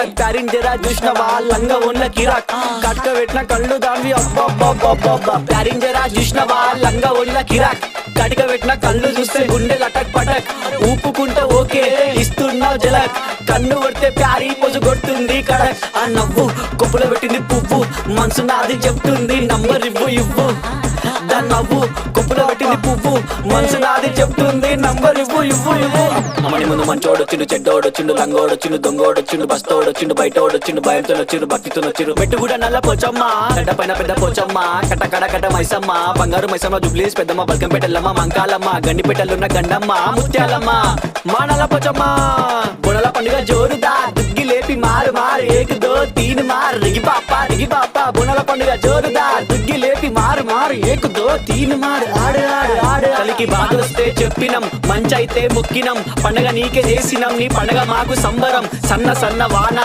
Cuttack pairing జరా చూసినవా లంగా ఉన్న కిరాక్ కట్క పెట్టిన కళ్ళు దాన్ని అబ్బా ప్యారింగ్ జరా చూసినవా లంగా ఉన్న కిరాక్ కటిక పెట్టిన కళ్ళు చూస్తే గుండె లటక్ పటక్ ఊపుకుంటే ఓకే ఇస్తున్నావు జలక్ కన్ను కొడితే ప్యారీ పొజు కొడుతుంది కడక్ ఆ నవ్వు కొప్పులో పెట్టింది పువ్వు మనసు నాది చెప్తుంది నంబర్ ఇవ్వు దాని నవ్వు కొప్పులో పెట్టింది పువ్వు మనసు నాది చెప్తుంది నంబర్ ఇవ్వు అమ్మని ముందు మంచోడొచ్చిండు చెడ్డోడొచ్చిండు లంగోడొచ్చిండు దొంగోడొచ్చిండు బస్తోడొచ్చిండు బయటోడొచ్చిండు భయంతో వచ్చిండు భక్తితో వచ్చిండు మెట్టు కూడా నల్ల పోచమ్మ గడ్డ పైన పెద్ద పోచమ్మ కట్ట మైసమ్మ బంగారు మైసమ్మ జుబ్లీస్ పెద్దమ్మ బల్కంపేటల్లమ్మ మంకాలమ్మ గండిపేటలున్న గండమ్మ ముత్యాలమ్మ మా నల్ల పోచమ్మ బుడల పండుగ జోరుదా దుగ్గి లేపి మారు ఏక్ దో తీన్ మార్ రిగి పాప బుడల పండుగ జోరుదా దుగ్గి లేపి మారు ఏక్ దో తీన్ మార్ ఆడు కలికి బాధొస్తే చెప్పినం మంచైతే మొక్కినం పండగ నీకే చేసినం నీ పండగ మాకు సంబరం సన్న వాన